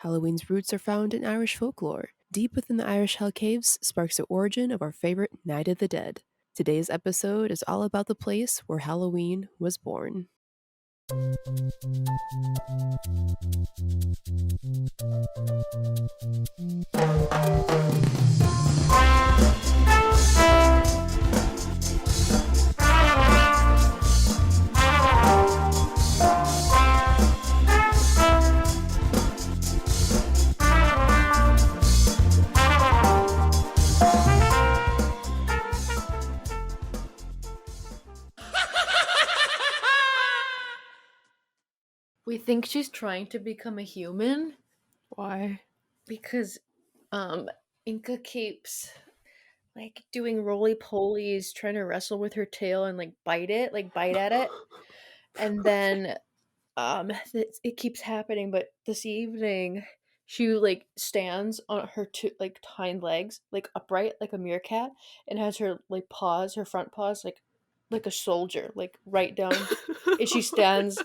Halloween's roots are found in Irish folklore. Deep within the Irish Hell Caves sparks the origin of our favorite Night of the Dead. Today's episode is all about the place where Halloween was born. We think she's trying to become a human Why? because Inca keeps doing roly-polies, trying to wrestle with her tail and bite at it. And then it keeps happening, but this evening she stands on her two hind legs, upright like a meerkat, and has her paws, her front paws like a soldier, right down. And she stands.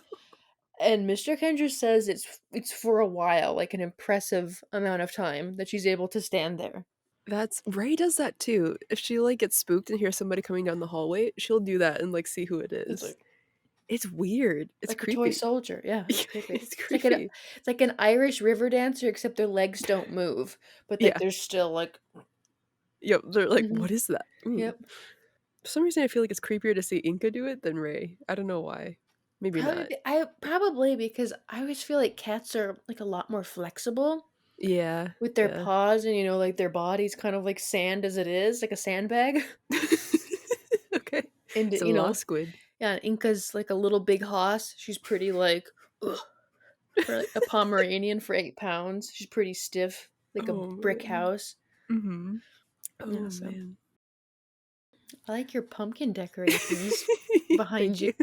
And Mr. Kendra says it's for a while, an impressive amount of time that she's able to stand there. That's Ray does that too. If she gets spooked and hears somebody coming down the hallway, she'll do that and see who it is. It's weird. It's like creepy. A toy soldier. Yeah, it's creepy. It's creepy. It's like an Irish river dancer, except their legs don't move, but they're still Yep, they're Mhm. What is that? Yep. For some reason, I feel like it's creepier to see Inca do it than Ray. I don't know why. Maybe not. Probably because I always feel like cats are a lot more flexible. Yeah. With their paws and their body's kind of like sand as it is, like a sandbag. Okay. And it's a squid. Yeah, Inca's like a little big hoss. She's pretty ugh. For a Pomeranian for 8 pounds. She's pretty stiff, like a brick house. Mm-hmm. Oh, yeah, so. man. I like your pumpkin decorations behind you.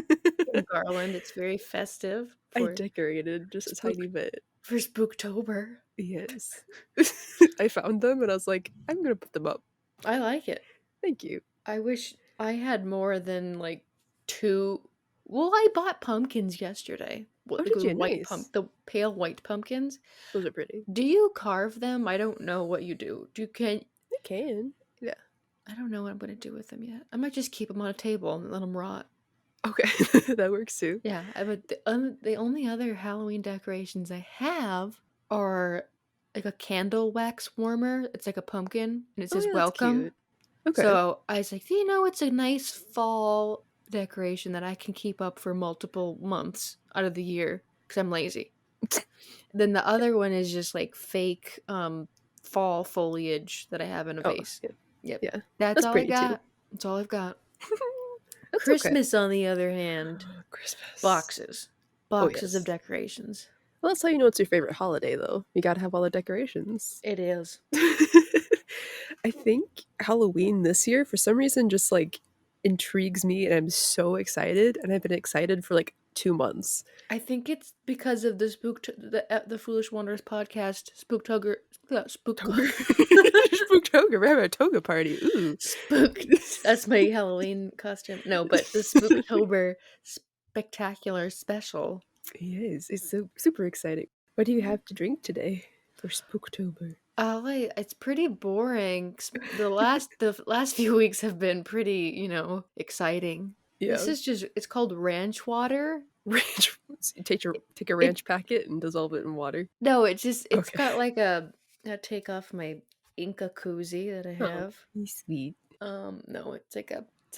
Garland. It's very festive. I decorated just a tiny bit. For Spooktober. Yes. I found them and I was like, I'm going to put them up. I like it. Thank you. I wish I had more than 2. Well, I bought pumpkins yesterday. Did you? White Nice. The pale white pumpkins. Those are pretty. Do you carve them? I don't know what you do. I can. Yeah. I don't know what I'm going to do with them yet. I might just keep them on a table and let them rot. Okay. That works too. Yeah. But the only other Halloween decorations I have are a candle wax warmer. It's like a pumpkin and it says welcome. Cute. Okay. So I was like, it's a nice fall decoration that I can keep up for multiple months out of the year because I'm lazy. Then the other one is just fake fall foliage that I have in a vase. Yeah. Yep. Yeah. That's all I got. Too. That's all I've got. Christmas, on the other hand, Christmas. Boxes of decorations. Well, that's how you know it's your favorite holiday, though. You gotta have all the decorations. It is. I think Halloween this year, for some reason, just intrigues me, and I'm so excited. And I've been excited for 2 months. I think it's because of the Foolish Wanderers Podcast Spooktober. Spooktober. We have a toga party. Ooh, Spook. That's my Halloween costume. No, but the Spooktober spectacular special. Yes, it's so super exciting. What do you have to drink today for Spooktober? It's pretty boring. The last few weeks have been pretty, exciting. Yeah. This is it's called ranch water. Ranch. Take a ranch packet and dissolve it in water. No, it's got I take off my Inca koozie that I have. Oh, sweet. No, it's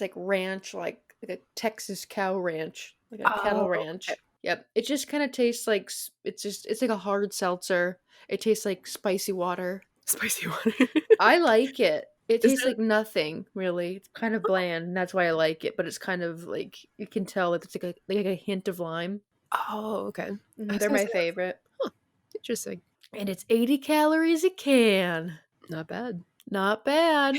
like ranch, like a Texas cow ranch, like a kettle ranch. Okay. Yep. It just kind of tastes like it's like a hard seltzer. It tastes like spicy water. Spicy water. I like it. It tastes like nothing, really. It's kind of bland, and that's why I like it. But it's kind of you can tell it's like a hint of lime. Oh, okay. They're my favorite. Huh. Interesting. And it's 80 calories a can. Not bad. Not bad.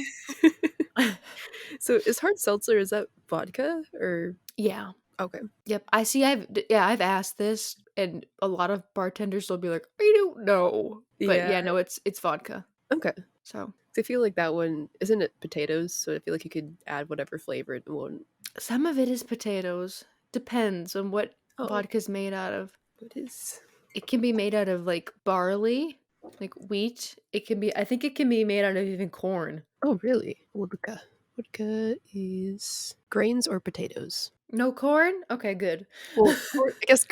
So is hard seltzer, is that vodka or? Yeah. Okay. Yep. I've asked this, and a lot of bartenders will be like, I don't know. But no, it's vodka. Okay. So I feel like that one, isn't it potatoes? So I feel like you could add whatever flavor it won't. Some of it is potatoes. Depends on what vodka's made out of. What is It can be made out of, like, barley, like wheat. I think it can be made out of even corn. Oh, really? Vodka. Vodka is grains or potatoes? No corn? Okay, good. Well, corn, I guess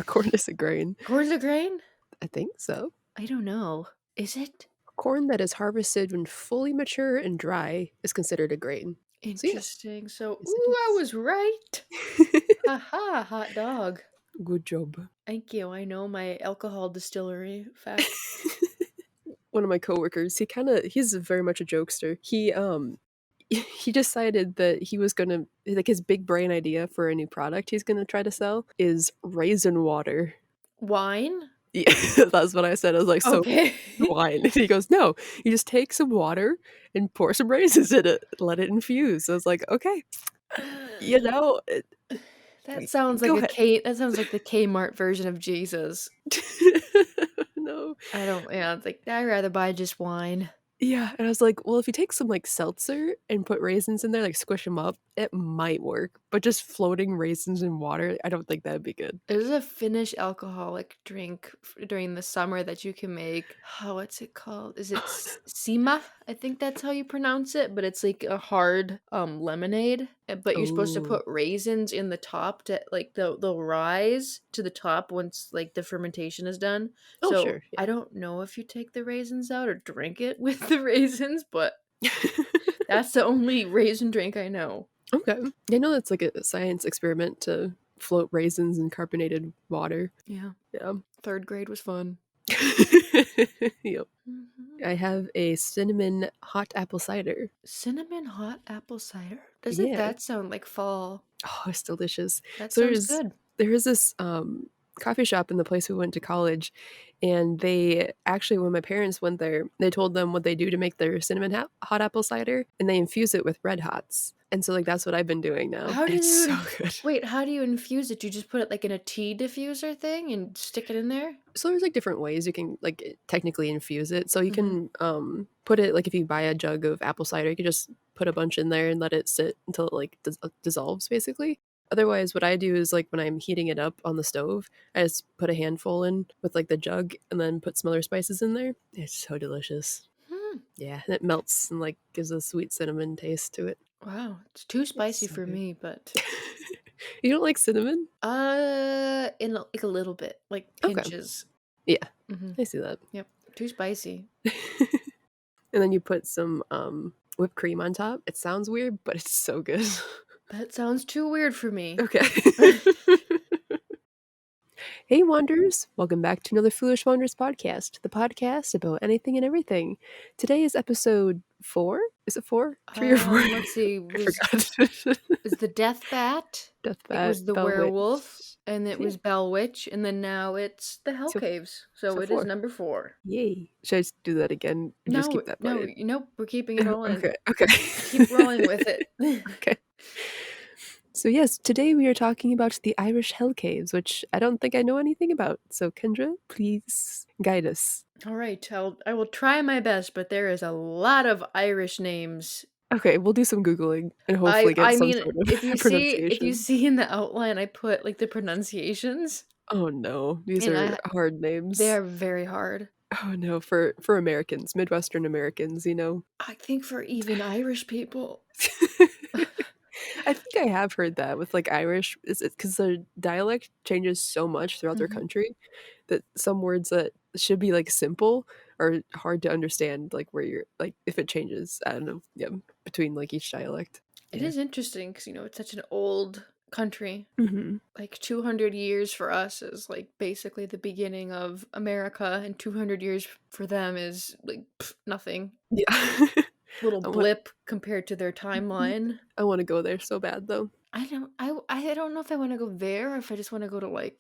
corn is a grain. Corn's a grain? I think so. I don't know. Is it? Corn that is harvested when fully mature and dry is considered a grain. So yes, Interesting. So, yes it ooh, I is. was right. Haha, hot dog. Good job. Thank you. I know my alcohol distillery facts. One of my coworkers, he's very much a jokester. He decided that he was gonna, like, his big brain idea for a new product he's gonna try to sell is raisin water. Wine? Yeah, that's what I said. I was like, "So Okay. wine?" And he goes, "No, you just take some water and pour some raisins in it, let it infuse." So I was like, "Okay, you know, That sounds like go ahead." that sounds like the Kmart version of Jesus. No. I don't yeah, it's like, I'd rather buy just wine. Yeah, and I was like, "Well, if you take some, like, seltzer and put raisins in there, like, squish them up, it might work, but just floating raisins in water, I don't think that'd be good." There's a Finnish alcoholic drink during the summer that you can make. Oh, what's it called? Is it sima? I think that's how you pronounce it, but it's like a hard lemonade. But you're supposed to Oh. put raisins in the top to like they'll rise to the top once like the fermentation is done. Oh, So sure, I don't know if you take the raisins out or drink it with the raisins, but yeah. that's the only raisin drink I know. Okay. I know that's, like, a science experiment to float raisins in carbonated water. Yeah. Yeah. 3rd grade was fun. Yep. Mhm. I have a cinnamon hot apple cider. Cinnamon hot apple cider. Doesn't Yeah. that sound like fall? Oh, it's delicious. That So sounds good. there is this, coffee shop in the place we went to college, and they actually, when my parents went there, they told them what they do to make their cinnamon hot apple cider, and they infuse it with Red Hots. And so, like, that's what I've been doing now, How and do it's you so good. wait, how do you infuse it? You just put it like in a tea diffuser thing and stick it in there? So there's, like, different ways you can, like, technically infuse it. So you Mhm. can, put it, like, if you buy a jug of apple cider, you can just put a bunch in there and let it sit until it, like, dissolves, basically. Otherwise, what I do is, like, when I'm heating it up on the stove, I just put a handful in with, like, the jug and then put some other spices in there. It's so delicious. Hmm. Yeah, and it melts and, like, gives a sweet cinnamon taste to it. Wow, it's too It's spicy so for good. me, but You don't like cinnamon? in like a little bit, like Okay. pinches. Yeah, Mhm. I see that. Yep. Too spicy. And then you put some, whipped cream on top. It sounds weird, but it's so good. That sounds too weird for me. Okay. Hey, Wanderers! Welcome back to another Foolish Wanderers podcast, the podcast about anything and everything. Today is episode 4? Is it 4? 3 or 4? Let's see, I forgot. was the death bat, it Deathbat, was the Bell werewolf, Witch. and it Yeah, was Bell Witch, and then now it's the Hell so Caves. So so it is 4. number 4. Yay. Should I just do that again or just No, keep that part no, in? nope, we're keeping it all in. Okay, okay. Keep rolling with it. Okay. So yes, today we are talking about the Irish Hell Caves, which I don't think I know anything about. So Kendra, please guide us. All right, I will try my best, but there is a lot of Irish names. Okay, we'll do some Googling and I hopefully get I some mean, sort if of you see if you pronunciation. see in the outline, I put like the pronunciations, Oh no, these and are hard they names. are very hard. Oh no, for Americans, Midwestern Americans, you know. I think for even Irish people. I think I have heard that with, like, Irish, is it because the dialect changes so much throughout their Mhm. country that some words that should be, like, simple are hard to understand, like, where you're like, if it changes, I don't know, yeah, between, like, each dialect. It Yeah. is interesting because it's such an old country. Mhm. Like 200 years for us is like basically the beginning of America, and 200 years for them is like nothing. Yeah. Little I want blip compared to their Mhm. timeline. I wanna go there so bad, though. I don't know if I want to go there or if I just want to go to like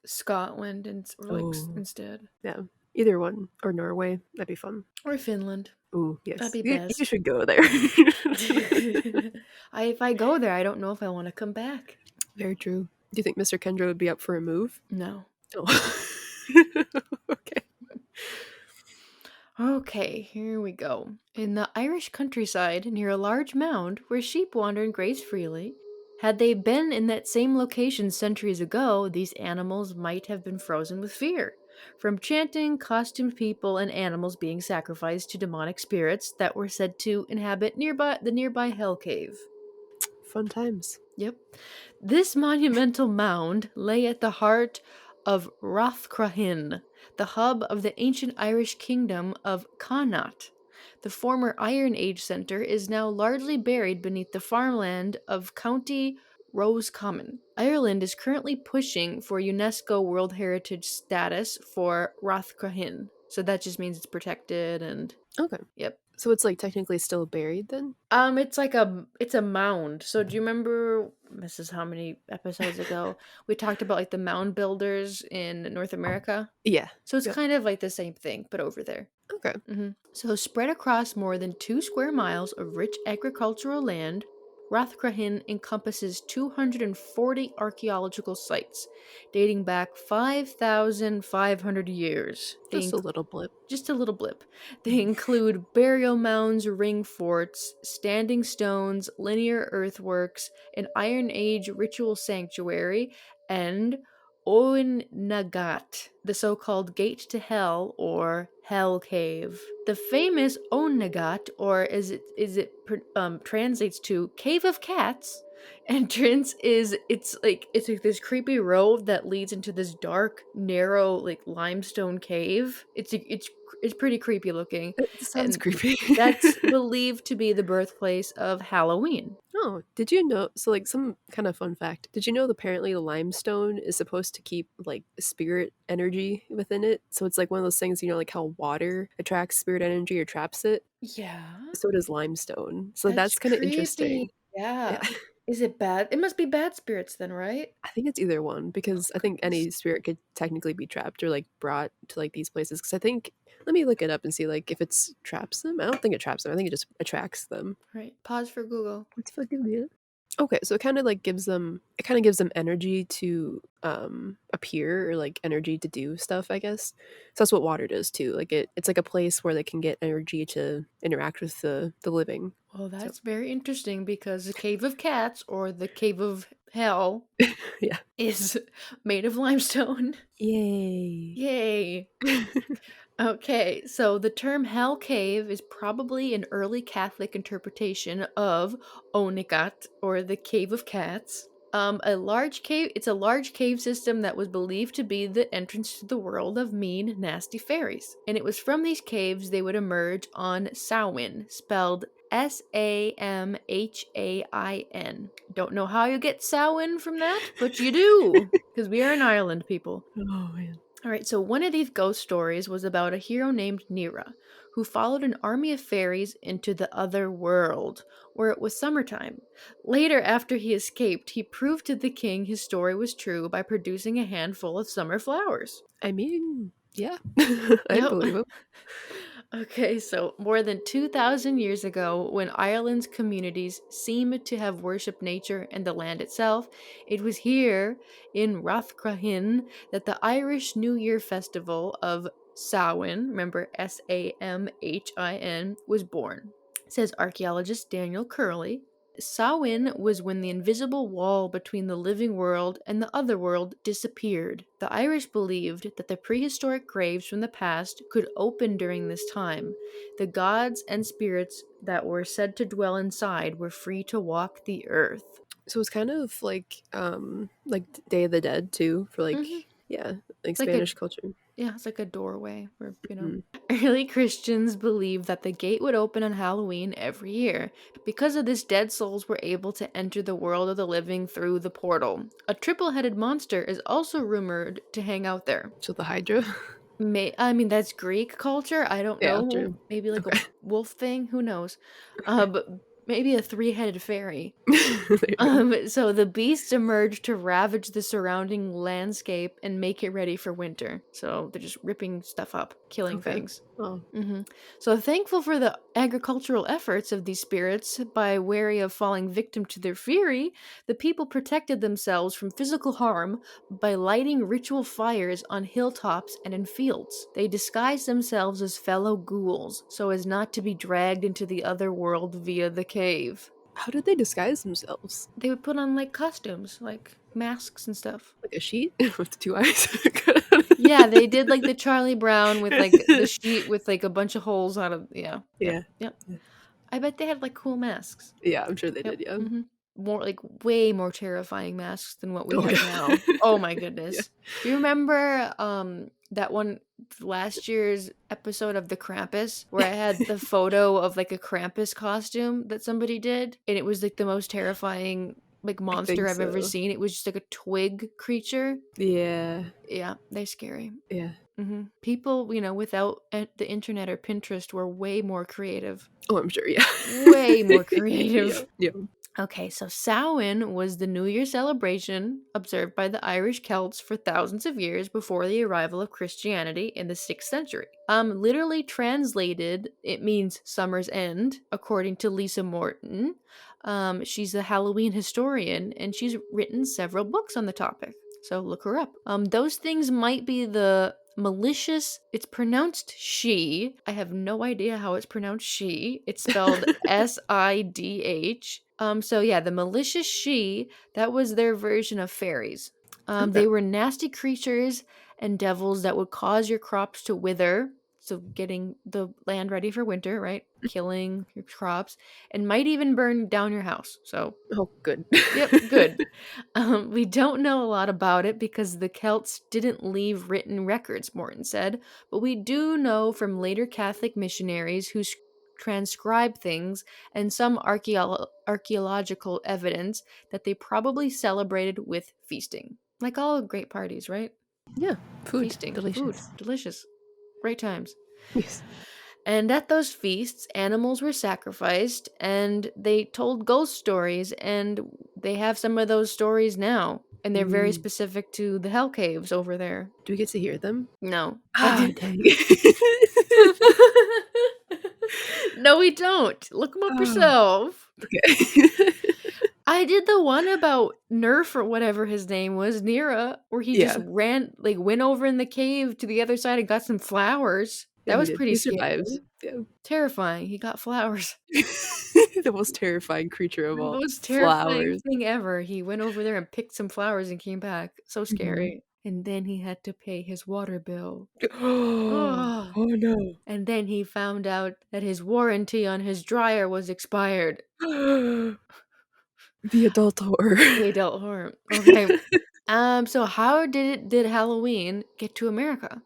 Scotland or like Oh, instead, yeah. Either one, or Norway, that'd be fun. or Finland. Ooh, That'd yes. be You best. should go there. If I go there, I don't know if I want to come back. Very true. Do you think Mr. Kendra would be up for a move? No. Oh. Okay. Okay, here we go. In the Irish countryside, near a large mound where sheep wander and graze freely, had they been in that same location centuries ago, these animals might have been frozen with fear. from chanting, costumed people, and animals being sacrificed to demonic spirits that were said to inhabit the nearby Hell Cave. Fun times. Yep. This monumental mound lay at the heart of Rathcroghin, the hub of the ancient Irish kingdom of Connacht. The former Iron Age centre is now largely buried beneath the farmland of County Roscommon. Ireland is currently pushing for UNESCO World Heritage status for Rathcroghin. So that just means it's protected and Okay. yep. So it's like technically still buried then? It's a mound. So do you remember, this is how many episodes ago we talked about like the mound builders in North America? Yeah. So it's Yep. kind of like the same thing, but over there. Okay. So spread across more than 2 square miles of rich agricultural land, Rathcroghin encompasses 240 archaeological sites dating back 5,500 years. Just a little blip. Just a little blip. They include burial mounds, ring forts, standing stones, linear earthworks, an Iron Age ritual sanctuary, and Owen Nagat, the so-called Gate to Hell or Hell Cave. The famous Owen Nagat, or as it translates to Cave of Cats, entrance is it's like this creepy road that leads into this dark, narrow, like limestone cave. It's pretty creepy looking, It sounds and creepy. that's believed to be the birthplace of Halloween. Oh, did you know? So, like, some kind of fun fact. Did you know that apparently the limestone is supposed to keep, like, spirit energy within it? So, it's like one of those things, like how water attracts spirit energy or traps it? Yeah, So does limestone. So, that's that's kind of creepy. interesting. Yeah. Yeah. Is it bad? It must be bad spirits then, right? I think it's either one Oh, because I think goodness. any spirit could technically be trapped or, like, brought to, like, these places. Because I think, let me look it up and see, like, if it's traps them. I don't think it traps them. I think it just attracts them. Right. Pause for Google. Let's fucking do it. Okay, so it kind of gives them energy to appear or like energy to do stuff, I guess. So that's what water does too. Like it's like a place where they can get energy to interact with the living. Well, So that's very interesting because the Cave of Cats or the Cave of Hell yeah. is made of limestone. Yay. Yay. Okay, so the term Hell Cave is probably an early Catholic interpretation of Onikat, or the Cave of Cats. It's a large cave system that was believed to be the entrance to the world of mean, nasty fairies. And it was from these caves they would emerge on Samhain, spelled Samhain. Don't know how you get Samhain from that, but you do, because we are in Ireland, people. Oh man. All right, so one of these ghost stories was about a hero named Nera, who followed an army of fairies into the other world, where it was summertime. Later, after he escaped, he proved to the king his story was true by producing a handful of summer flowers. I mean, yeah. I'd Yep. believe him. Okay, so more than 2,000 years ago, when Ireland's communities seemed to have worshipped nature and the land itself, it was here in Rathcroghin that the Irish New Year festival of Samhain, remember Samhain, was born. Says archaeologist Daniel Curley. Samhain was when the invisible wall between the living world and the other world disappeared. The Irish believed that the prehistoric graves from the past could open during this time. The gods and spirits that were said to dwell inside were free to walk the earth. So it's kind of like Day of the Dead too for like hmm yeah, like It's like a Spanish culture. Yeah, it's like a doorway where. Mhm. Early Christians believed that the gate would open on Halloween every year. Because of this, dead souls were able to enter the world of the living through the portal. A triple-headed monster is also rumored to hang out there. So the Hydra. That's Greek culture. I don't Yeah, know. true. Maybe like a Okay. wolf thing. Who knows? But maybe a three-headed fairy. There you go. So the beasts emerge to ravage the surrounding landscape and make it ready for winter. So they're just ripping stuff up, killing Okay. things. Oh, So thankful for the agricultural efforts of these spirits, by wary of falling victim to their fury, the people protected themselves from physical harm by lighting ritual fires on hilltops and in fields. They disguised themselves as fellow ghouls so as not to be dragged into the other world via the cave. how did they disguise themselves? They would put on like costumes, like masks and stuff. Like a sheet with two eyes? Yeah, they did like the Charlie Brown with like the sheet with like a bunch of holes out of yeah. Yep. Yeah. Yep. Yeah. I bet they had like cool masks. Yeah, I'm sure they Yep. did, yeah. Mhm. More like way more terrifying masks than what we Oh, have yeah. now. Oh my Yeah. goodness. Do you remember that one last year's episode of the Krampus where I had the photo of like a Krampus costume that somebody did and it was like the most terrifying like I think monster I've ever so. seen. It was just like a twig creature. Yeah. Yeah, they're scary. Yeah. People, without the internet or Pinterest were way more creative. Oh, I'm sure, yeah. Way more Yeah. creative. Yeah. Okay, so Samhain was the New Year celebration observed by the Irish Celts for thousands of years before the arrival of Christianity in the 6th century. Literally translated, it means summer's end, according to Lisa Morton. She's a Halloween historian, and she's written several books on the topic. So look her up. Those things might be the malicious, it's pronounced she. I have no idea how it's pronounced she. It's spelled SIDH. So yeah, the malicious she, that was their version of fairies. Okay. They were nasty creatures and devils that would cause your crops to wither. So getting the land ready for winter, right? Killing your crops and might even burn down your house. So Oh, good. yep, good. We don't know a lot about it because the Celts didn't leave written records, Morton said, but we do know from later Catholic missionaries who transcribed things and some archaeological evidence that they probably celebrated with feasting. Like all great parties, right? Yeah. Food. Feasting, Delicious. food, delicious. Great times. Yes. And at those feasts, animals were sacrificed and they told ghost stories, and they have some of those stories now. And they're very specific to the hell caves over there. Do we get to hear them? No. Ah, dang. No, we don't. Look them up Oh, yourself. okay. I did the one about Nerf or whatever his name was, Nira, where he just Yeah. went over in the cave to the other side and got some flowers. Yeah, That he was did. pretty He scary. survives. Yeah. Terrifying. He got flowers. The most terrifying creature of The all. most terrifying Flowers. thing ever. He went over there and picked some flowers and came back. So Mhm. scary. And then he had to pay his water bill. Oh, Oh. oh no. And then he found out that his warranty on his dryer was expired. The adult horror. The adult horror. Okay. So how did Halloween get to America?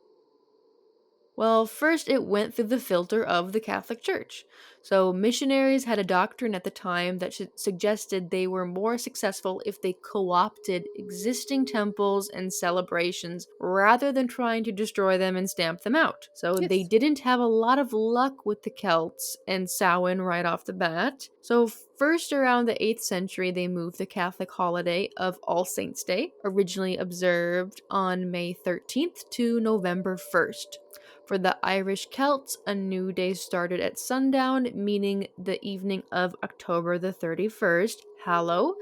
Well, first it went through the filter of the Catholic Church. So missionaries had a doctrine at the time that suggested they were more successful if they co-opted existing temples and celebrations rather than trying to destroy them and stamp them out. So they Yes. didn't have a lot of luck with the Celts and Samhain right off the bat. So first around the 8th century, they moved the Catholic holiday of All Saints' Day, originally observed on May 13th to November 1st. For the Irish Celts, a new day started at sundown, meaning the evening of October the 31st. Hallow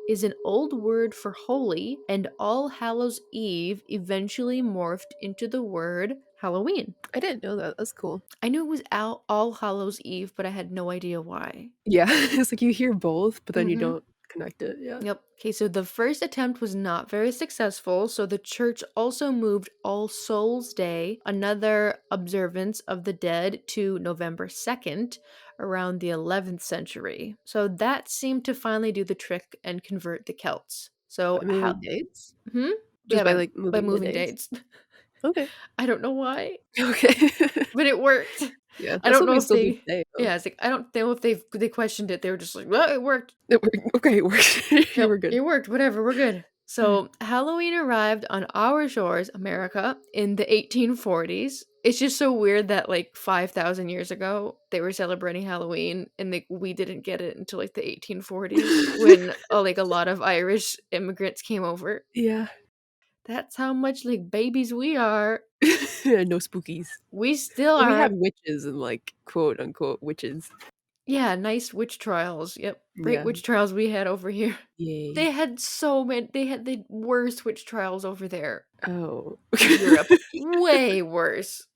is an old word for holy, and All Hallows Eve eventually morphed into the word Halloween. I didn't know that. That's cool. I knew it was All Hallows Eve, but I had no idea why. Yeah. It's like you hear both, but then you Mhm. don't connect it. Yeah. Yep. Okay, so the first attempt was not very successful, so the church also moved All Souls Day, another observance of the dead, to November 2nd around the 11th century. So that seemed to finally do the trick and convert the Celts. So By how moving dates? Hmm? Just Yeah, by by, like by moving the moving dates? dates. Okay. I don't know why, Okay. but it worked. Yeah, I that's don't what know we if still do they today, though. Yeah, it's like I don't know if they questioned it. They were just like, "Well, it worked." It worked. Okay, it worked. You Yep, were good. it worked. Whatever, we're good. So, Halloween arrived on our shores, America, in the 1840s. It's just so weird that like 5,000 years ago they were celebrating Halloween, and like we didn't get it until like the 1840s when like a lot of Irish immigrants came over. Yeah. That's how much like babies we are. No spookies. We still Well, we have are. witches and, like, quote, unquote, "witches." Yeah, nice witch trials. Yep, great Yeah. witch trials we had over here. Yay. They had so many. They had the worst witch trials over there. Oh. In Europe. Way worse.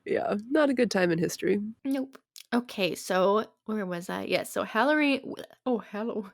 Yeah, not a good time in history. Nope. Okay, so where was I? Yeah, so Halloween. Oh, Hello.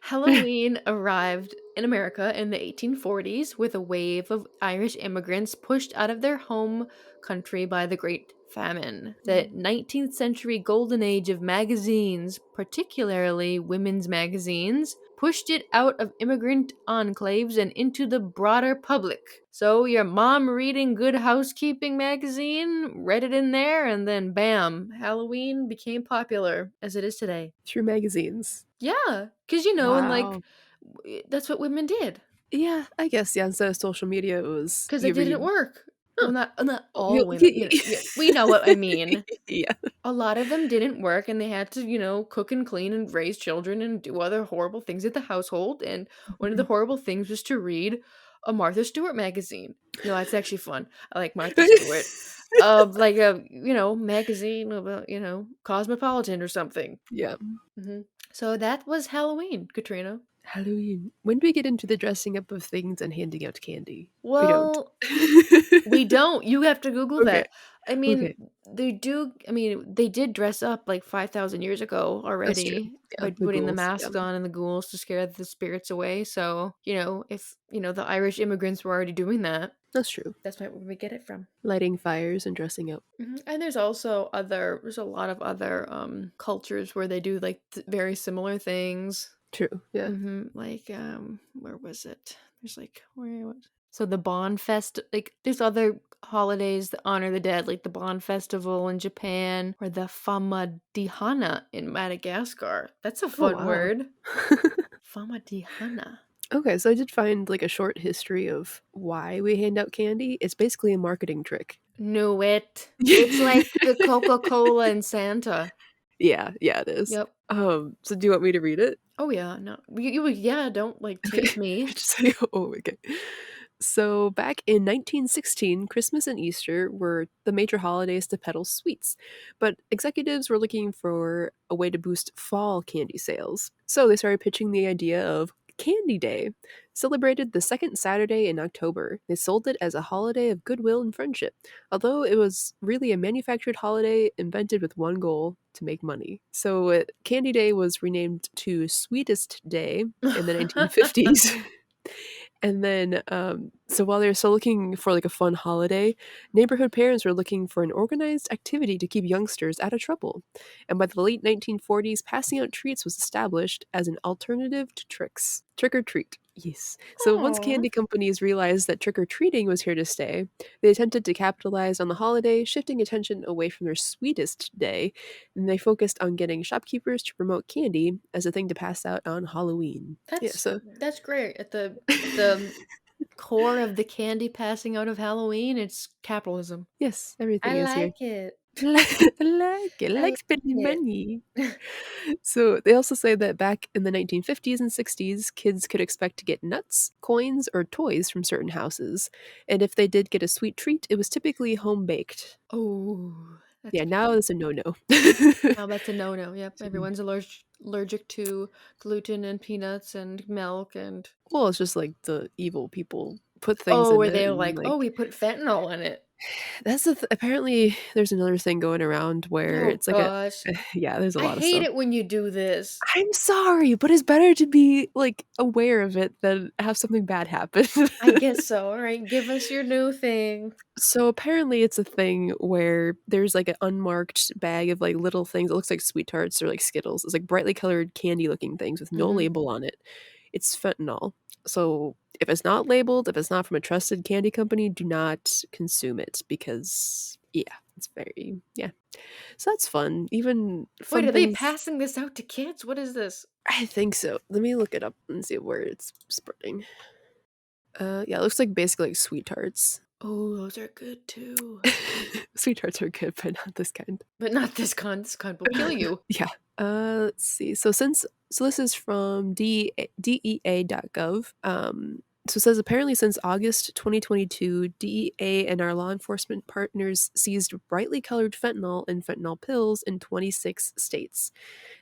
Halloween arrived in America in the 1840s with a wave of Irish immigrants pushed out of their home country by the Great Famine. The 19th century golden age of magazines, particularly women's magazines, pushed it out of immigrant enclaves and into the broader public. So your mom reading Good Housekeeping magazine, read it in there, and then bam, Halloween became popular as it is today. Through magazines. Yeah, because and Wow. that's what women did. Yeah, I guess, yeah, instead of social media, it was Because it you didn't read. work. Huh. Well, not Oh, all women, yeah, we know what I mean. Yeah. A lot of them didn't work, and they had to, cook and clean and raise children and do other horrible things at the household, and one of the horrible things was to read a Martha Stewart magazine. No, it's actually fun. I like Martha Stewart. Like a, magazine about, Cosmopolitan or something. Yeah. So that was Halloween, Katrina. Halloween. When do we get into the dressing up of things and handing out candy? We don't. Well, we don't. You have to Google Okay. that. I mean, Okay. they did dress up like 5,000 years ago That's true. already Yeah, by the putting the ghouls. Yeah, masks on and the ghouls to scare the spirits away. So, if, the Irish immigrants were already doing that, that's true. that's where we get it from. Lighting fires and dressing up. And there's also there's a lot of other cultures where they do like very similar things. True. Yeah. Like where was it? There's like where was so the Bon Fest, like there's other holidays that honor the dead, like the Bon Festival in Japan or the Famadihana in Madagascar. That's a Oh fun wow. word. Famadihana. Okay, so I did find like a short history of why we hand out candy. It's basically a marketing trick. Knew it. It's like the Coca-Cola and Santa. Yeah, it is. Yep. So do you want me to read it? Oh yeah, no. Yeah, don't like tease me. Just say, oh, okay. So back in 1916, Christmas and Easter were the major holidays to peddle sweets, but executives were looking for a way to boost fall candy sales. So they started pitching the idea of Candy Day, celebrated the second Saturday in October. They sold it as a holiday of goodwill and friendship, although it was really a manufactured holiday invented with one goal: to make money. So Candy Day was renamed to Sweetest Day in the 1950s. And then, so while they were still looking for like a fun holiday, neighborhood parents were looking for an organized activity to keep youngsters out of trouble. And by the late 1940s, passing out treats was established as an alternative to tricks. Trick or treat. Yes. So once Aw. candy companies realized that trick-or-treating was here to stay, they attempted to capitalize on the holiday, shifting attention away from their sweetest day, and they focused on getting shopkeepers to promote candy as a thing to pass out on Halloween. That's great. At the core of the candy passing out of Halloween, it's capitalism. Yes, everything I is here. like it. I like it. I I like like spending it. money. So they also say that back in the 1950s and 60s, kids could expect to get nuts, coins, or toys from certain houses. And if they did get a sweet treat, it was typically home baked. Oh, that's Yeah, now it's a no-no. now that's a no-no. Yep, everyone's allergic to gluten and peanuts and milk and Well, it's just like the evil people put things in where it they're and like, like oh, we put fentanyl in it. that's apparently there's another thing going around where Oh it's like a gosh, yeah, there's a I lot of hate stuff. it when you do this. I'm sorry, but it's better to be like aware of it than have something bad happen. I guess so. All right, give us your new thing. So apparently it's a thing where there's like an unmarked bag of like little things. It looks like sweet tarts or like Skittles. It's like brightly colored candy looking things with no label on it. It's fentanyl. So if it's not labeled, if it's not from a trusted candy company, do not consume it because yeah, it's very yeah. So that's fun. Even Wait, fun are they things. passing this out to kids? What is this? I think so. Let me look it up and see where it's spreading. Yeah, it looks like basically like sweet tarts. Oh, those are good too. Sweet tarts are good, but not this kind. But not this con. This con will kill you. Yeah. Let's see. So this is from DEA.gov. So it says apparently since August 2022, DEA and our law enforcement partners seized brightly colored fentanyl and fentanyl pills in 26 states.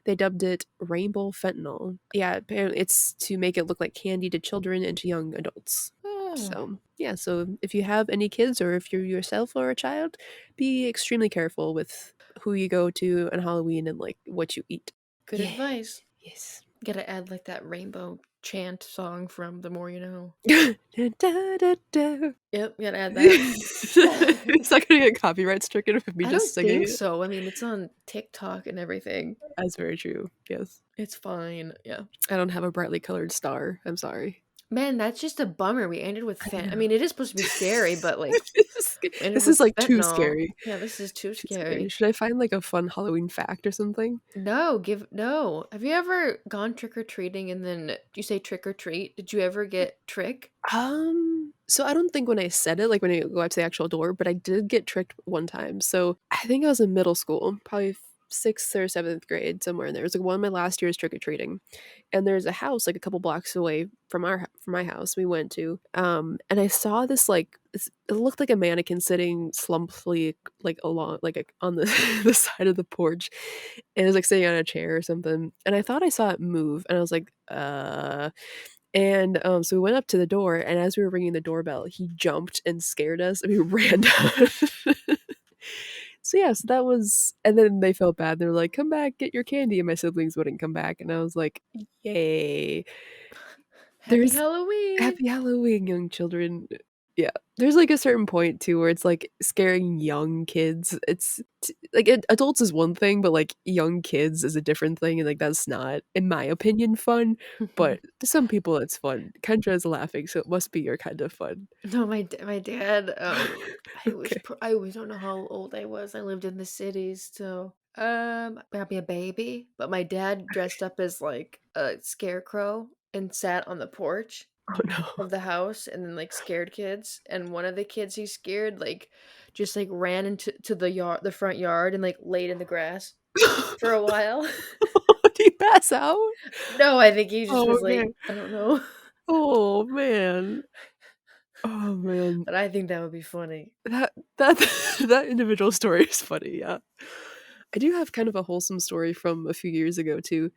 They dubbed it rainbow fentanyl. Yeah, apparently it's to make it look like candy to children and to young adults. So, yeah, so if you have any kids or if you're yourself or a child, be extremely careful with who you go to on Halloween and like what you eat. Good advice. Yes. Gotta add like that rainbow chant song from The More You Know. Da, da, da, da. Yep, gotta add that. It's not gonna get copyright stricken with me I just don't singing think it. so. I mean, it's on TikTok and everything. That's very true. Yes. It's fine. Yeah. I don't have a brightly colored star. I'm sorry. Man, that's just a bummer. We ended with I I know. mean, it is supposed to be scary, but like we ended This is with like too fentanyl. scary. Yeah, this is too Too scary. scary. Should I find like a fun Halloween fact or something? No. Have you ever gone trick or treating and then you say trick or treat? Did you ever get trick? So I don't think when I said it, like when I go up to the actual door, but I did get tricked one time. So I think I was in middle school, probably 6th or 7th grade, somewhere in there. It was like one of my last years trick or treating, and there's a house like a couple blocks away from my house we went to, and I saw this it looked like a mannequin sitting slumpedly like along on the the side of the porch, and it was like sitting on a chair or something, and I thought I saw it move, and I was like, so we went up to the door, and as we were ringing the doorbell, he jumped and scared us, and we ran down. So, yeah, so that was, and then they felt bad. They were like, "Come back, get your candy," and my siblings wouldn't come back, and I was like, "Yay." Happy There's Halloween. Happy Halloween, young children. Yeah. There's, like, a certain point too where it's, like, scaring young kids. It's t like, adults is one thing, but, like, young kids is a different thing, and, like, that's not, in my opinion, fun, but to some people, it's fun. Kendra is laughing, so it must be your kind of fun. No, my dad, Okay. I always don't know how old I was. I lived in the cities, so, probably a baby, but my dad dressed up as, like, a scarecrow and sat on the porch Oh, no. of the house and then, like, scared kids, and one of the kids he scared, like, just, like, ran into the front yard and, like, laid in the grass for a while. Did he pass out? No, I think he just Oh, was like, okay. I don't know, Oh, man. Oh, man. but I think that would be funny. That that individual story is funny, yeah. I do have kind of a wholesome story from a few years ago too.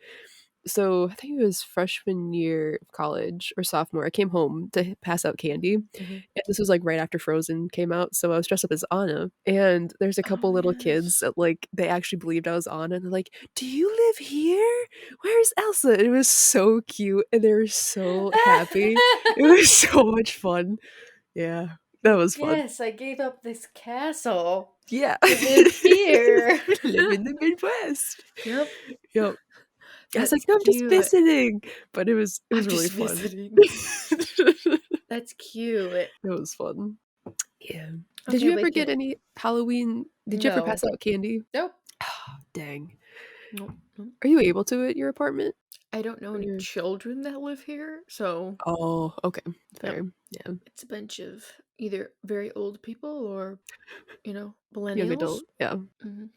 So, I think it was freshman year of college or sophomore, I came home to pass out candy, and Mhm. this was, like, right after Frozen came out, so I was dressed up as Anna, and there's a couple Oh, little kids yes. that, like, they actually believed I was Anna, and they're like, "Do you live here? Where's Elsa?" And it was so cute, and they were so happy. It was so much fun. Yeah, that was fun. Yes, I gave up this castle Yeah. to live here. Live in the Midwest. Yep, Yep. I was like, that's "No, I'm just cute. visiting," but it I'm was really just fun. visiting. That's cute. It was fun. Yeah. Did Okay, you ever wait, get any Halloween did you ever pass no. out candy? Nope. Dang. Nope, nope. Are you able to at your apartment? I don't know When any you're children that live here, so Oh, okay. nope. Fair. Yeah. It's a bunch of either very old people or, Young millennials. adult. Yeah. Mhm.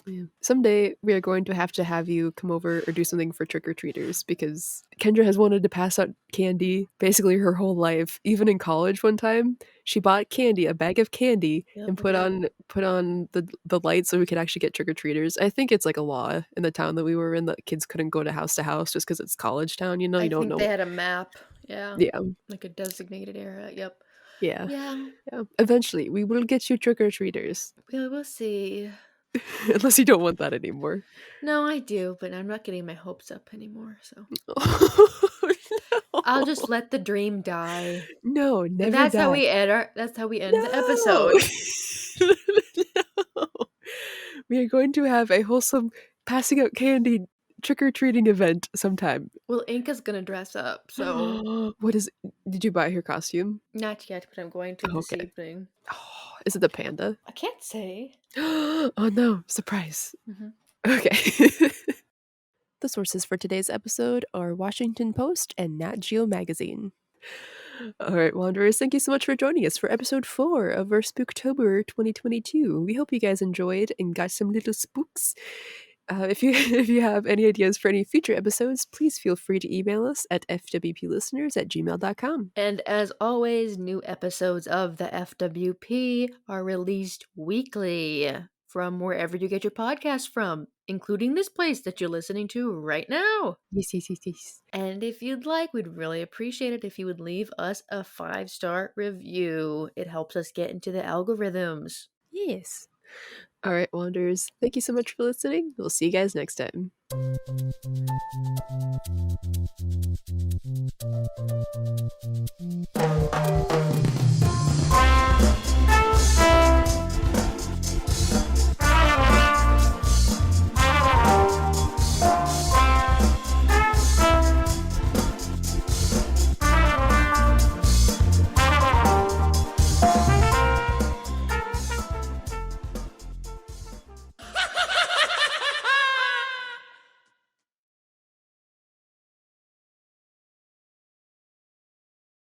Yeah. Someday we are going to have you come over or do something for trick or treaters because Kendra has wanted to pass out candy basically her whole life. Even in college one time, she bought candy, a bag of candy, Yep, and I did. put on the lights so we could actually get trick or treaters. I think it's like a law in the town that we were in that kids couldn't go to house just because it's college town, you I don't think know. they had a map. Yeah, Yeah. like a designated area. Yep. Yeah. Yeah, Yeah. Eventually, we will get you trick or treaters. we'll see. Unless you don't want that anymore. No, I do, but I'm not getting my hopes up anymore, so I'll just No. let the dream die. No, And never die. that's how we end the No! episode. No. We are going to have a wholesome passing out candy trick-or-treating event sometime. Well, Inka's gonna dress up, so What is did you buy her costume? not yet, but I'm going to Oh, this okay. evening. Oh, is it the panda? I can't say. Oh, no, surprise. Mhm. Okay. The sources for today's episode are Washington Post and Nat Geo Magazine. All right, Wanderers, thank you so much for joining us for episode 4 of our Spooktober 2022. We hope you guys enjoyed and got some little spooks. If you if you have any ideas for any future episodes, please feel free to email us at fwplisteners@gmail.com. And as always, new episodes of the FWP are released weekly from wherever you get your podcast from, including this place that you're listening to right now. Yes, yes, yes, yes. And if you'd like, we'd really appreciate it if you would leave us a 5-star review. It helps us get into the algorithms. Yes. All right, Wanderers. Thank you so much for listening. We'll see you guys next time.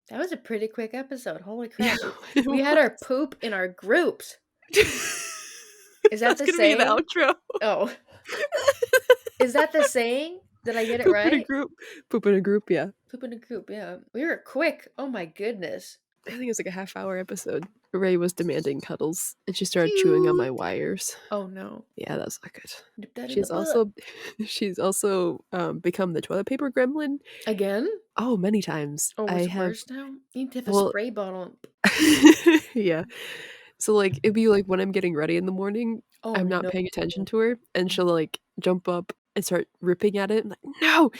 That was a pretty quick episode. Holy crap. Yeah, We had our poop in our groups. Is that That's the gonna be the saying? outro. Oh. Is that the saying? Did I get it Poop in a right? group. Poop in a group, yeah. Poop in a group, yeah. We were quick. Oh my goodness. I think it was like a half-hour episode. Ray was demanding cuddles, and she started chewing on my wires. Oh no. Yeah, that's not good. Nip that in She's the butt. also become the toilet paper gremlin. Again? Oh, many times. Oh, I it's have worse now? You need to have a well, spray bottle. yeah. So like it'd be like when I'm getting ready in the morning, Oh I'm not no. paying attention to her, and she'll like jump up and start ripping at it. I'm like, no!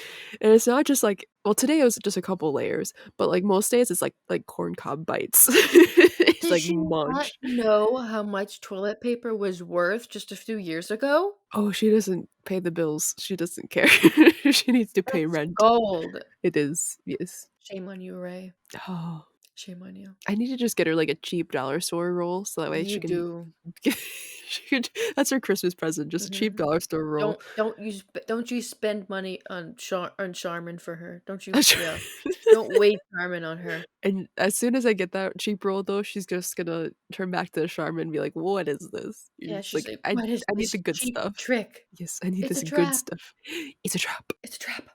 And it's not just like well, today it was just a couple layers, but like most days it's like corn cob bites. It's Did like she not munch. know how much toilet paper was worth just a few years ago? Oh, she doesn't pay the bills. She doesn't care. She needs to pay That's rent. gold. It is, yes. Shame on you, Ray. Oh, Shame on you. I need to just get her like a cheap dollar store roll so that way You she can do. she could that's her Christmas present, just a cheap Mhm. dollar store roll. Don't you spend money on Charmin for her. Don't you That's yeah. right. Don't waste Charmin on her. And as soon as I get that cheap roll though, she's just gonna turn back to the Charmin and be like, "What is this?" Yeah, It's she's like, like, I "What is I need this the good cheap stuff. trick? Yes, I need It's this a good trap. stuff. It's a trap." It's a trap."